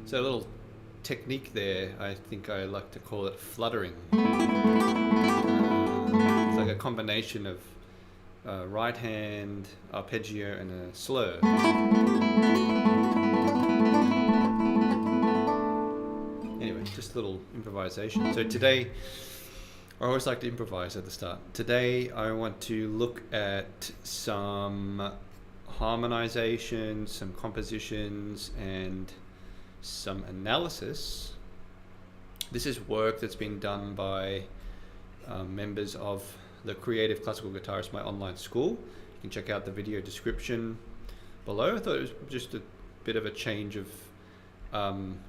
So a little technique there, I think I like to call it fluttering. It's like a combination of right hand arpeggio and a slur. Anyway, just a little improvisation. So today, I always like to improvise at the start. Today I want to look at some harmonization, some compositions, and some analysis. This is work that's been done by members of the Creative Classical Guitarist, my online school. You can check out the video description below. I thought it was just a bit of a change of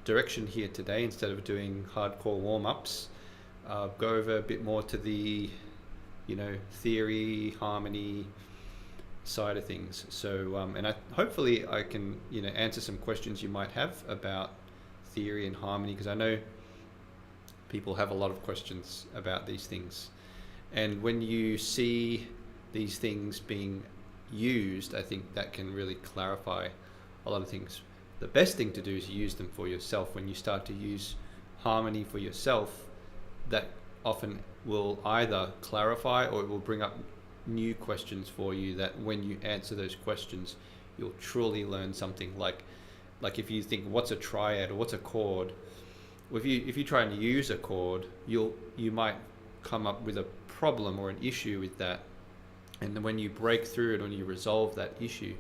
direction here today. Instead of doing hardcore warm-ups, go over a bit more to the theory, harmony side of things. So and hopefully I can answer some questions you might have about theory and harmony, because I know people have a lot of questions about these things, and when you see these things being used, I think that can really clarify a lot of things. The best thing to do is use them for yourself. When you start to use harmony for yourself, that often will either clarify or it will bring up new questions for you, that when you answer those questions, you'll truly learn something. Like if you think, what's a triad or what's a chord? Well, if you try and use a chord, you might come up with a problem or an issue with that, and then when you break through it, when you resolve that issue,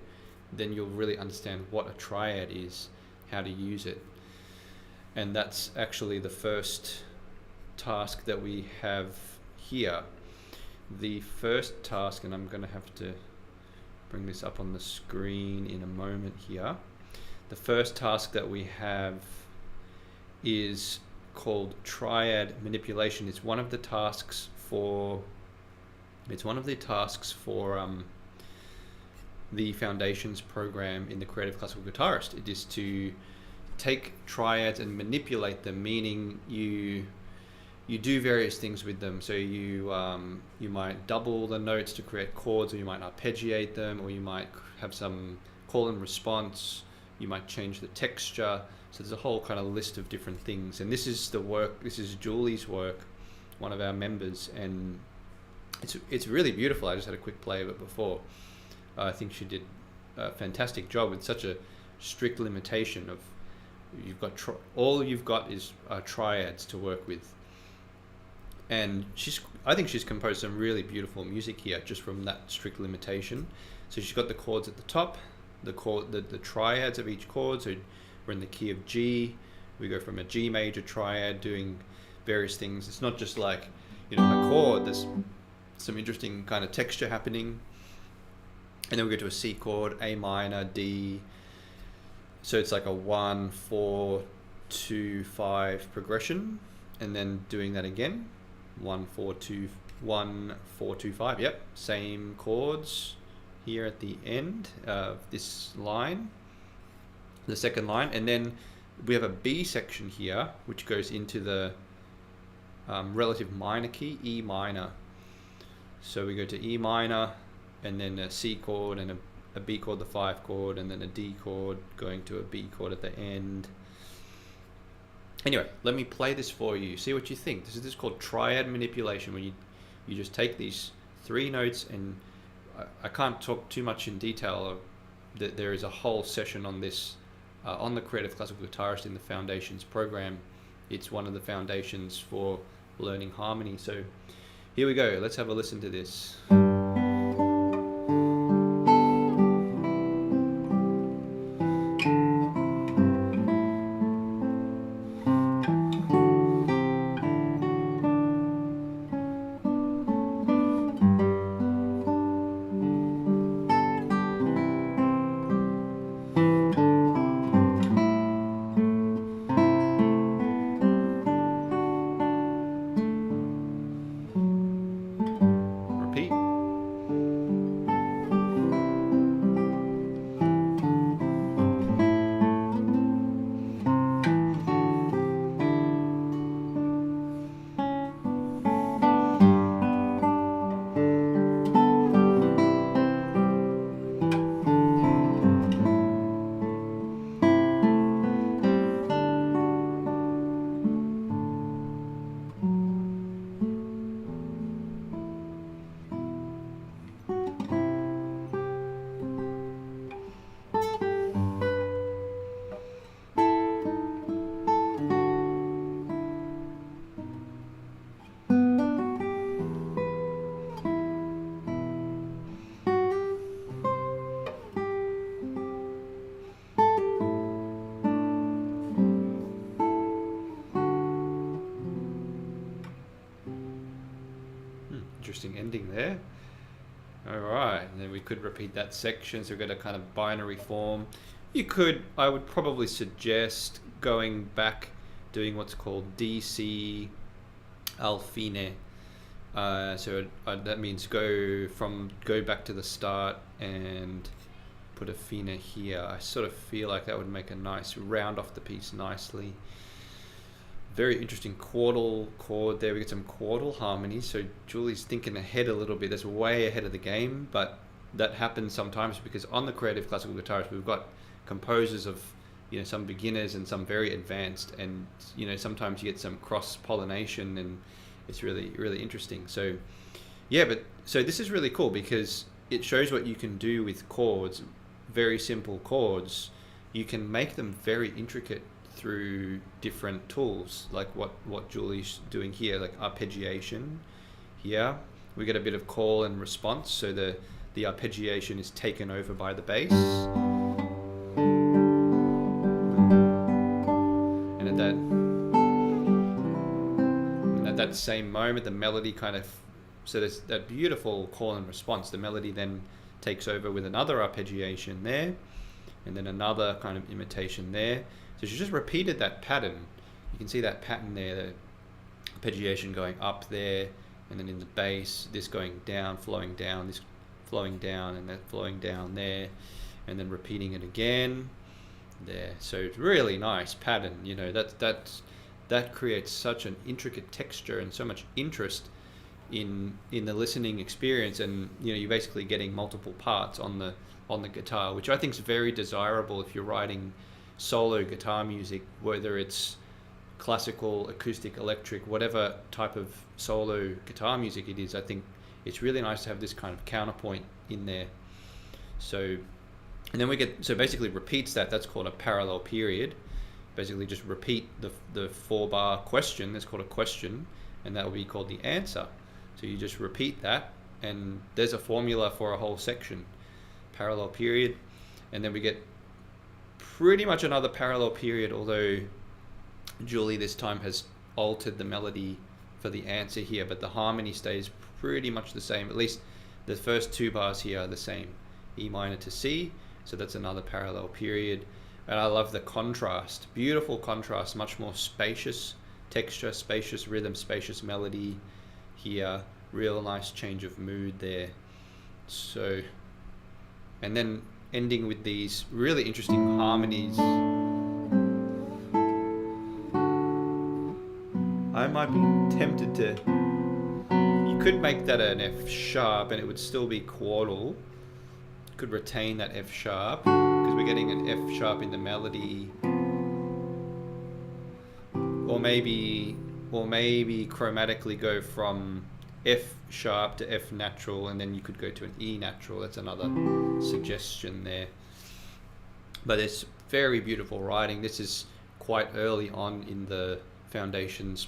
then you'll really understand what a triad is, how to use it. And that's actually the first task that we have here. The first task, and I'm going to have to bring this up on the screen in a moment here. The first task that we have is called triad manipulation. It's one of the tasks for the Foundations program in the Creative Classical Guitarist. It is to take triads and manipulate them, meaning you do various things with them. So you might double the notes to create chords, or you might arpeggiate them, or you might have some call and response. You might change the texture. So there's a whole kind of list of different things. And this is Julie's work, one of our members, and it's really beautiful. I just had a quick play of it before. I think she did a fantastic job with such a strict limitation of all you've got is triads to work with. And I think she's composed some really beautiful music here just from that strict limitation. So she's got the chords at the top, the triads of each chord. So we're in the key of G. We go from a G major triad doing various things. It's not just like a chord. There's some interesting kind of texture happening. And then we go to a C chord, A minor, D. So it's like a 1, 4, 2, 5 progression, and then doing that again. 1, 4, 2, 1, 4, 2, 5. Yep, same chords here at the end of this line, the second line, and then we have a B section here which goes into the relative minor key, E minor. So we go to E minor, and then a C chord, and a B chord, the 5 chord, and then a D chord going to a B chord at the end. Anyway, let me play this for you. See what you think. This is called triad manipulation, where you just take these 3 notes, and I can't talk too much in detail. That there is a whole session on this on the Creative Classical Guitarist in the Foundations program. It's one of the foundations for learning harmony. So here we go. Let's have a listen to this. Repeat. interesting ending there. All right, and then we could repeat that section. So we've got a kind of binary form. I would probably suggest going back, doing what's called DC al fine. That means go back to the start and put a fine here. I sort of feel like that would make a nice round off the piece nicely. Very interesting chordal chord there. We get some chordal harmonies. So Julie's thinking ahead a little bit. That's way ahead of the game, but that happens sometimes because on the Creative Classical Guitarist, we've got composers of, some beginners and some very advanced, and sometimes you get some cross pollination, and it's really, really interesting. So so this is really cool because it shows what you can do with chords, very simple chords. You can make them very intricate through different tools, like what Julie's doing here, like arpeggiation. Here we get a bit of call and response, so the arpeggiation is taken over by the bass, and at that same moment the melody so there's that beautiful call and response. The melody then takes over with another arpeggiation there, and then another kind of imitation there. So she just repeated that pattern. You can see that pattern there, the arpeggiation going up there, and then in the bass, this going down, flowing down, this flowing down, and that flowing down there, and then repeating it again there. So it's really nice pattern. That creates such an intricate texture and so much interest in the listening experience, and you're basically getting multiple parts on the guitar, which I think is very desirable if you're writing solo guitar music, whether it's classical, acoustic, electric, whatever type of solo guitar music it is. I think it's really nice to have this kind of counterpoint in there. So, and then basically repeats that's called a parallel period. Basically just repeat the 4-bar question, that's called a question, and that will be called the answer. So you just repeat that, and there's a formula for a whole section, parallel period. And then we get pretty much another parallel period, although Julie this time has altered the melody for the answer here, but the harmony stays pretty much the same. At least the first 2 bars here are the same, E minor to C, so that's another parallel period. And I love the contrast, beautiful contrast, much more spacious texture, spacious rhythm, spacious melody here, real nice change of mood there. So, and then ending with these really interesting harmonies. I might be tempted to, you could make that an F sharp and it would still be chordal. You could retain that F sharp because we're getting an F sharp in the melody. Or maybe chromatically go from F sharp to F natural, and then you could go to an E natural. That's another suggestion there. But it's very beautiful writing. This is quite early on in the Foundations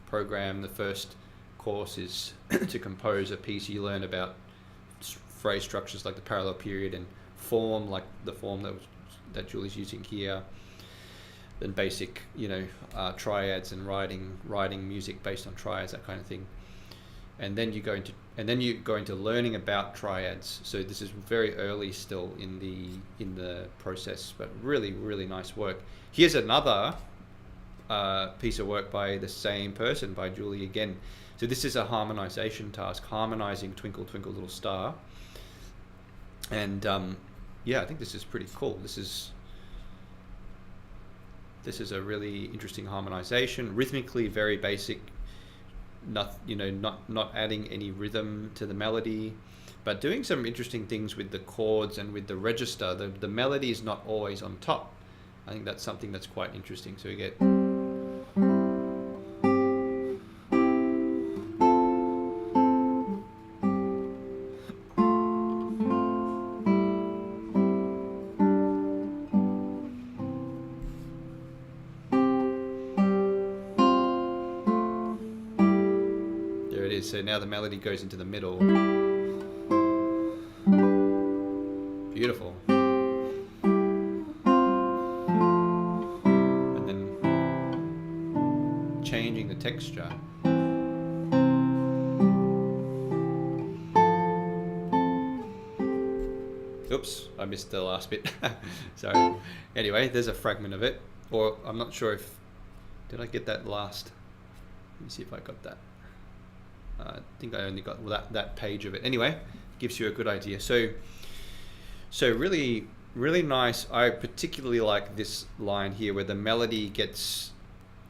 program. The first course is to compose a piece. You learn about phrase structures like the parallel period and form, like the form that Julie's using here. Then basic, triads and writing music based on triads, that kind of thing. And then you go into learning about triads. So this is very early still in the process, but really, really nice work. Here's another piece of work by the same person, by Julie again. So this is a harmonization task, harmonizing Twinkle Twinkle Little Star. And I think this is pretty cool. This is a really interesting harmonization, rhythmically very basic. Not adding any rhythm to the melody, but doing some interesting things with the chords and with the register. The melody is not always on top. I think that's something that's quite interesting. So we get so now the melody goes into the middle. Beautiful. And then changing the texture. whoops, I missed the last bit. So anyway, there's a fragment of it, or I'm not sure if, did I get that last? Let me see if I got that. I think I only got that page of it. Anyway, gives you a good idea. So really, really nice. I particularly like this line here where the melody gets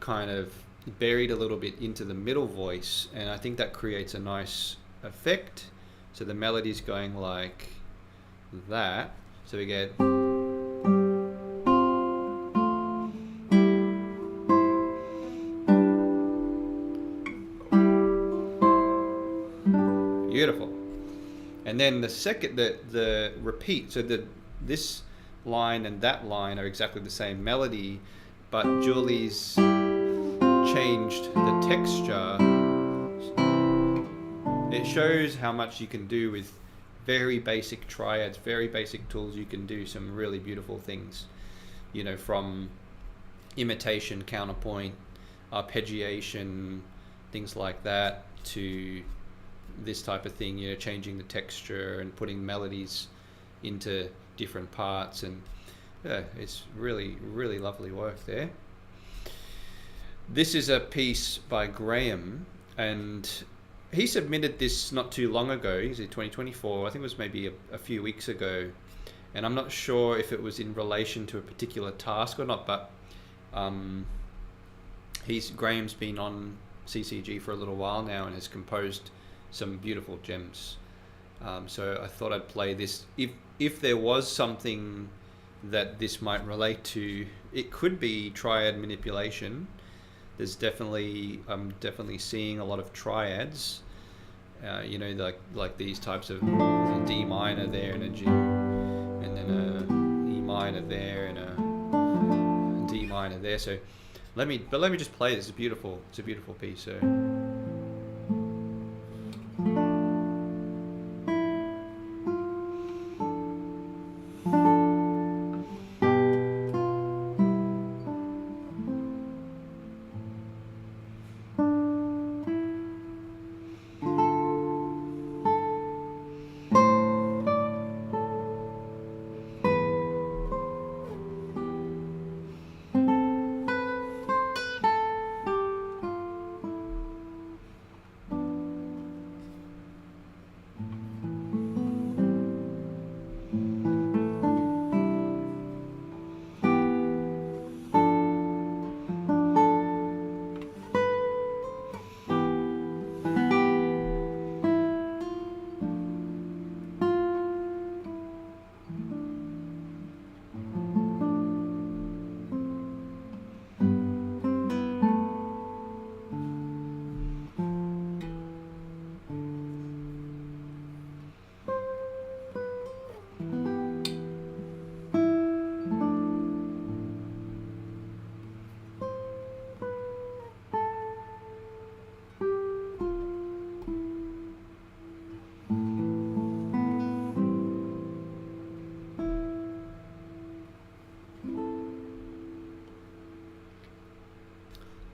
kind of buried a little bit into the middle voice, and I think that creates a nice effect. So the melody's going like that. So we get beautiful. And then the second, the repeat. So this line and that line are exactly the same melody, but Julie's changed the texture. It shows how much you can do with very basic triads, very basic tools. You can do some really beautiful things, you know, from imitation, counterpoint, arpeggiation, things like that, to this type of thing, you know, changing the texture and putting melodies into different parts. And yeah, it's really, really lovely work there. This is a piece by Graham, and he submitted this not too long ago. He's in 2024. I think it was maybe a few weeks ago, and I'm not sure if it was in relation to a particular task or not. But Graham's been on CCG for a little while now and has composed some beautiful gems. So I thought I'd play this. If there was something that this might relate to, it could be triad manipulation. There's definitely, I'm definitely seeing a lot of triads, you know, like these types of a D minor there and a G, and then a E minor there and a D minor there. So let me just play this. It's a beautiful piece. So.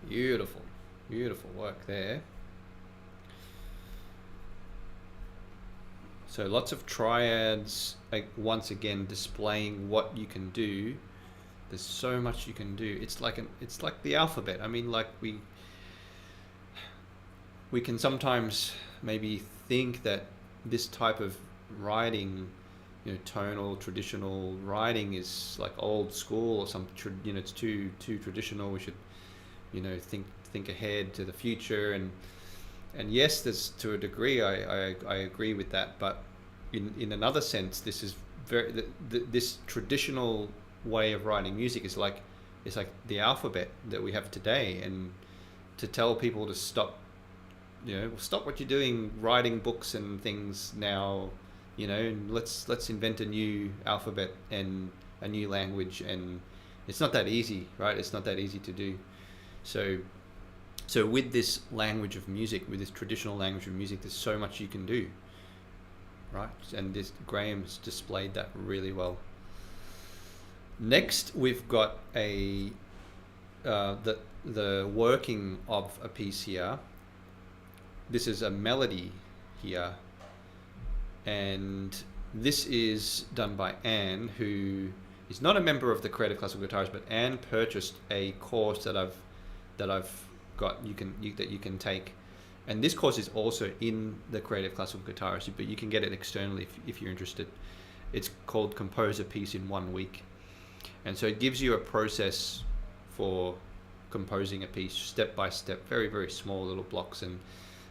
Beautiful, beautiful work there. So lots of triads, like, once again displaying what you can do. There's so much you can do. It's like the alphabet. I mean, like we can sometimes maybe think that this type of writing, you know, tonal traditional writing is like old school or some, you know, it's too traditional. We should, you know, think ahead to the future, and yes, there's, to a degree, I agree with that, but in another sense, this is this traditional way of writing music is like, it's like the alphabet that we have today, and to tell people to stop, you know, stop what you're doing writing books and things now, you know, and let's invent a new alphabet and a new language. And it's not that easy, right? It's not that easy to do. So with this language of music, with this traditional language of music, there's so much you can do, right? And this Graham's displayed that really well. Next, we've got the working of a piece here. This is a melody here, and this is done by Anne, who is not a member of the Creative Classical Guitarist, but Anne purchased a course that I've got that you can take, and this course is also in the Creative Classical Guitarist, but you can get it externally if you're interested. It's called Compose a Piece in 1 week, and so it gives you a process for composing a piece step by step, very, very small little blocks. And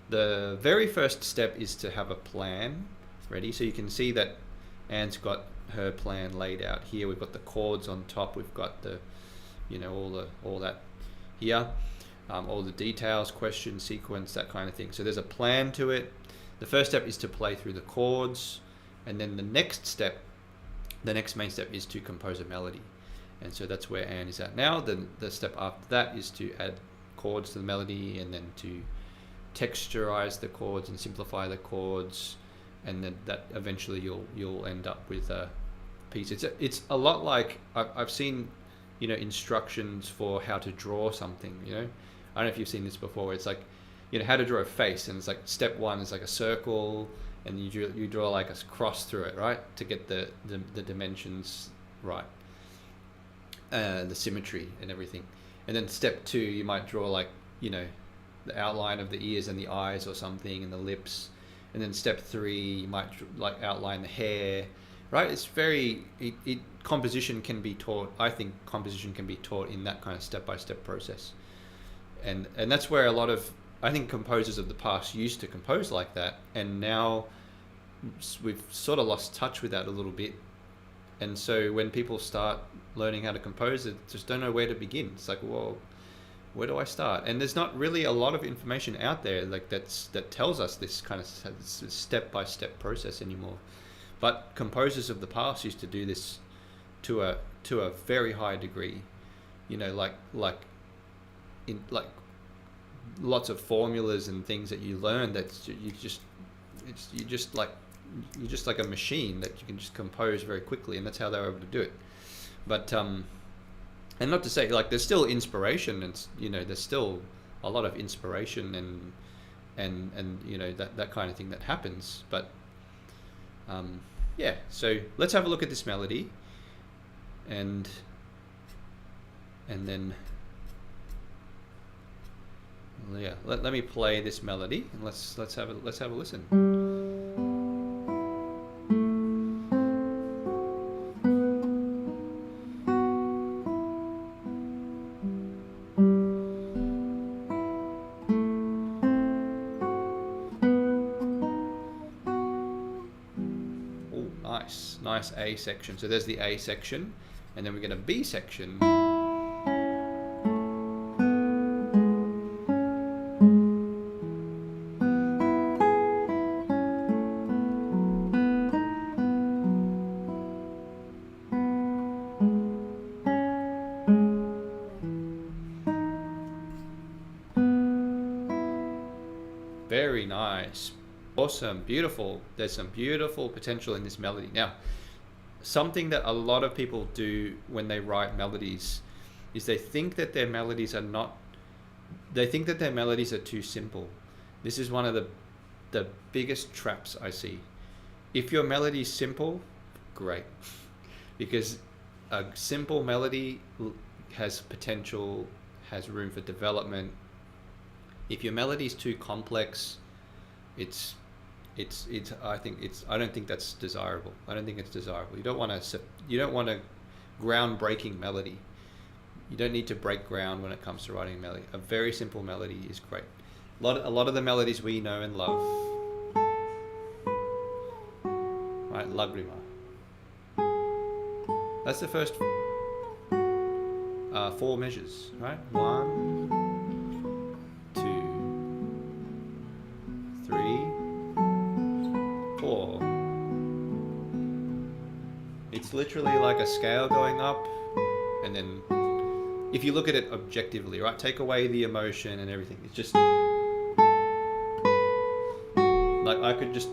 the very first step is to have a plan ready. So you can see that Anne's got her plan laid out here. We've got the chords on top, we've got the, all that here, all the details, question, sequence, that kind of thing. So there's a plan to it. The first step is to play through the chords, and then the next main step is to compose a melody. And so that's where Anne is at now. The step after that is to add chords to the melody, and then to texturize the chords and simplify the chords, and then that eventually you'll end up with a piece. It's a lot like I've seen, instructions for how to draw something. I don't know if you've seen this before. It's like, how to draw a face, and it's like step 1 is like a circle, and you draw like a cross through it, right, to get the dimensions right, the symmetry and everything. And then step 2, you might draw like the outline of the ears and the eyes or something, and the lips. And then step 3, you might like outline the hair, right? It's composition can be taught. I think composition can be taught in that kind of step-by-step process. And that's where a lot of, I think, composers of the past used to compose like that, and now we've sort of lost touch with that a little bit. And so when people start learning how to compose, they just don't know where to begin. It's like, well, where do I start? And there's not really a lot of information out there like that tells us this kind of step-by-step process anymore. But composers of the past used to do this to a very high degree, like lots of formulas and things that you learn that you're just like a machine that you can just compose very quickly, and that's how they were able to do it. But and not to say, like, there's still inspiration, and there's still a lot of inspiration and that kind of thing that happens. But so let's have a look at this melody, and then let me play this melody, and let's have a listen. Nice A section. So there's the A section, and then we get a B section. Very nice. Awesome, beautiful. There's some beautiful potential in this melody. Now, something that a lot of people do when they write melodies is they think that their melodies are too simple. This is one of the biggest traps I see. If your melody is simple, great. Because a simple melody has potential, has room for development. If your melody is too complex, I don't think that's desirable. I don't think it's desirable. You don't want a groundbreaking melody. You don't need to break ground when it comes to writing a melody. A very simple melody is great. A lot of the melodies we know and love. Right, Lagrima. That's the first 4 measures, right? 1, 2, 3, 4. It's literally like a scale going up, and then if you look at it objectively, right, take away the emotion and everything, it's just like I just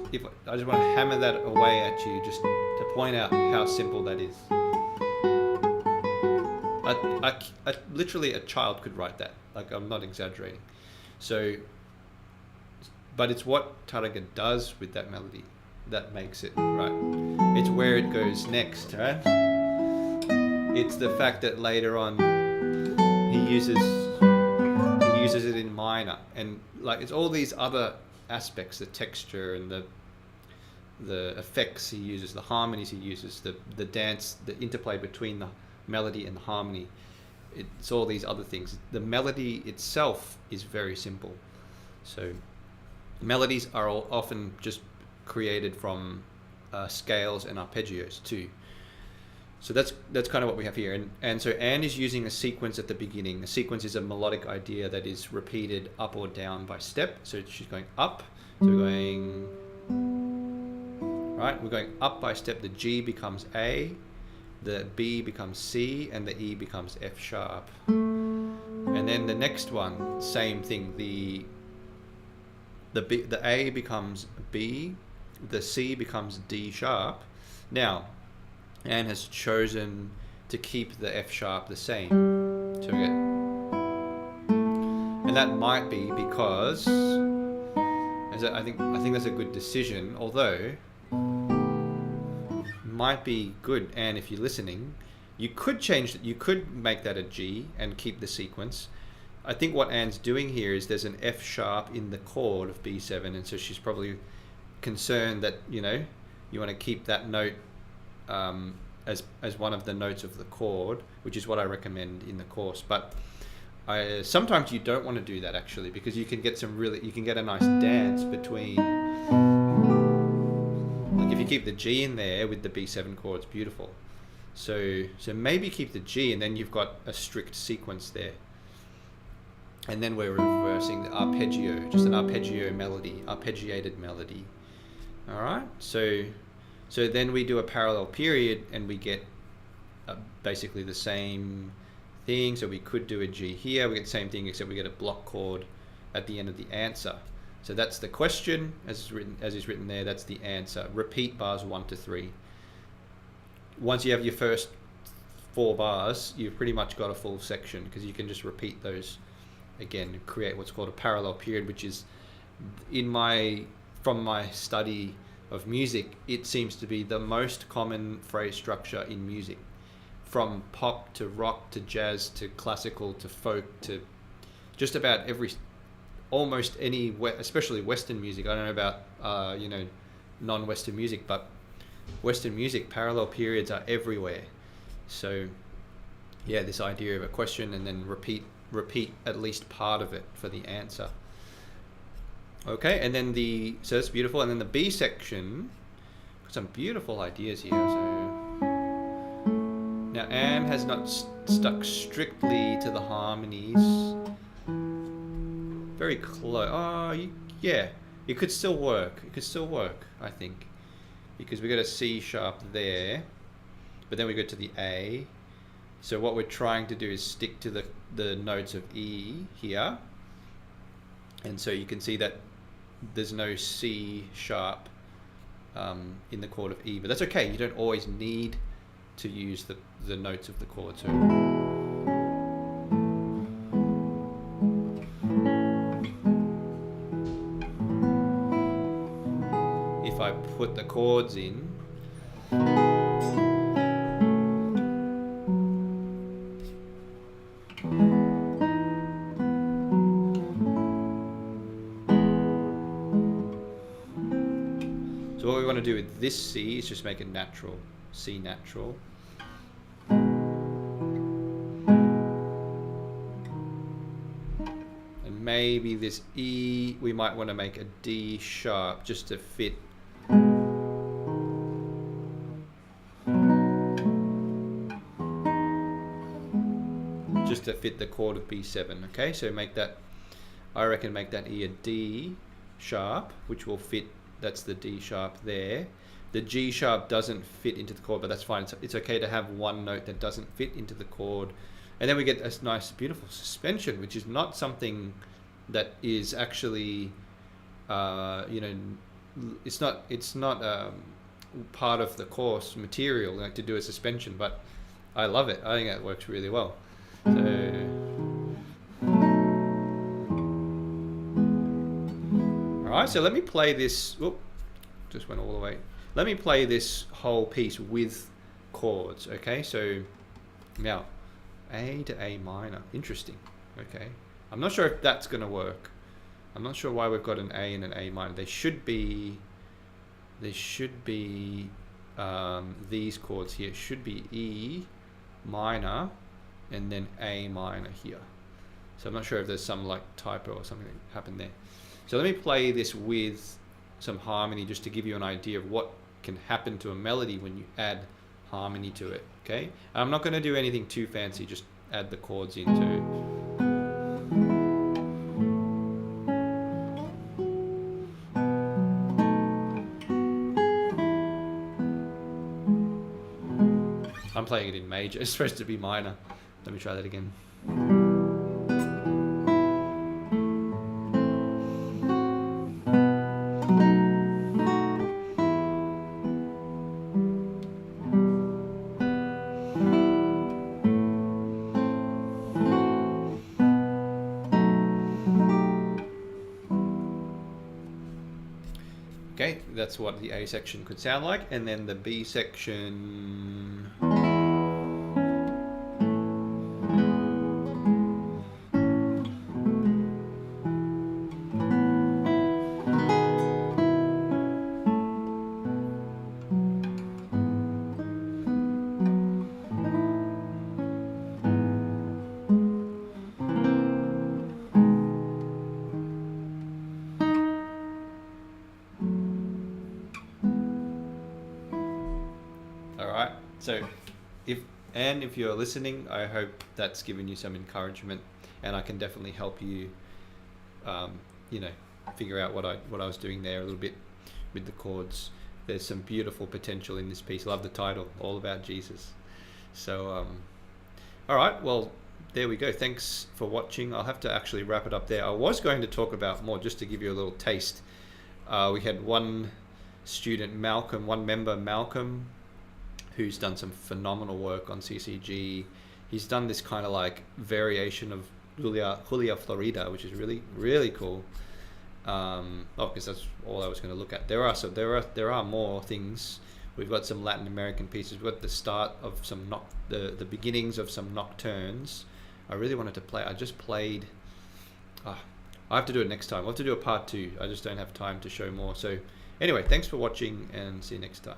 want to hammer that away at you just to point out how simple that is. I literally, a child could write that. Like, I'm not exaggerating. So, but it's what Taraga does with that melody. that makes it right. It's where it goes next, right? It's the fact that later on he uses it in minor, and like it's all these other aspects, the texture and the effects he uses, the harmonies he uses, the dance, the interplay between the melody and the harmony. It's all these other things. The melody itself is very simple. So melodies are all often just created from scales and arpeggios too. So that's kind of what we have here. And so Anne is using a sequence at the beginning. A sequence is a melodic idea that is repeated up or down by step. So she's going up. So we're going, right? We're going up by step. The G becomes A, the B becomes C, and the E becomes F sharp. And then the next one, same thing. The A becomes B, the C becomes D sharp. Now, Anne has chosen to keep the F sharp the same. So we get, and that might be because, I think that's a good decision. Although, might be good, Anne, if you're listening, you could change it. You could make that a G and keep the sequence. I think what Anne's doing here is there's an F sharp in the chord of B7, and so she's probably concerned that you want to keep that note as one of the notes of the chord, which is what I recommend in the course. But sometimes you don't want to do that actually, because you can get a nice dance between. Like if you keep the G in there with the B7 chord, it's beautiful. So maybe keep the G, and then you've got a strict sequence there. And then we're reversing the arpeggio, just an arpeggiated melody. All right. So then we do a parallel period, and we get basically the same thing. So we could do a G here. We get the same thing, except we get a block chord at the end of the answer. So that's the question, as is written there. That's the answer. Repeat bars 1 to 3. Once you have your first 4 bars, you've pretty much got a full section, because you can just repeat those again, create what's called a parallel period, which is from my study of music, it seems to be the most common phrase structure in music, from pop to rock to jazz to classical to folk to just about almost any, especially Western music. I don't know about non-Western music, but Western music, parallel periods are everywhere. So yeah, this idea of a question and then repeat at least part of it for the answer. Okay, and then so that's beautiful. And then the B section, got some beautiful ideas here. So now Anne has not stuck strictly to the harmonies. Very close. It could still work. I think, because we got a C sharp there, but then we go to the A. So what we're trying to do is stick to the notes of E here. And so you can see that there's no C sharp in the chord of E, but that's okay. You don't always need to use the notes of the chord. So if I put the chords in, so what we want to do with this C is just make it natural, C natural. And maybe this E, we might want to make a D sharp just to fit. Just to fit the chord of B7, okay? So I reckon make that E a D sharp, which will fit. That's the D sharp there. The G sharp doesn't fit into the chord, but that's fine. It's okay to have one note that doesn't fit into the chord. And then we get this nice, beautiful suspension, which is not something that is actually, it's not part of the course material, like to do a suspension, but I love it. I think that works really well. So, all right, so let me play this. just went all the way. Let me play this whole piece with chords, okay? So now, A to A minor, interesting, okay? I'm not sure if that's gonna work. I'm not sure why we've got an A and an A minor. There should be these chords here. It should be E minor and then A minor here. So I'm not sure if there's some like typo or something that happened there. So let me play this with some harmony just to give you an idea of what can happen to a melody when you add harmony to it, okay? I'm not going to do anything too fancy, just add the chords into. I'm playing it in major, it's supposed to be minor. Let me try that again. Okay, that's what the A section could sound like, and then the B section. So if you're listening, I hope that's given you some encouragement, and I can definitely help you, figure out what I was doing there a little bit with the chords. There's some beautiful potential in this piece. Love the title, All About Jesus. So, all right, well, there we go. Thanks for watching. I'll have to actually wrap it up there. I was going to talk about more, just to give you a little taste. We had one member, Malcolm, who's done some phenomenal work on CCG. He's done this kind of like variation of Julia Florida, which is really, really cool. Because that's all I was going to look at. There are more things. We've got some Latin American pieces. We've got the start of some the beginnings of some nocturnes. I really wanted to play. I just played. I have to do it next time. I'll have to do a part 2. I just don't have time to show more. So anyway, thanks for watching, and see you next time.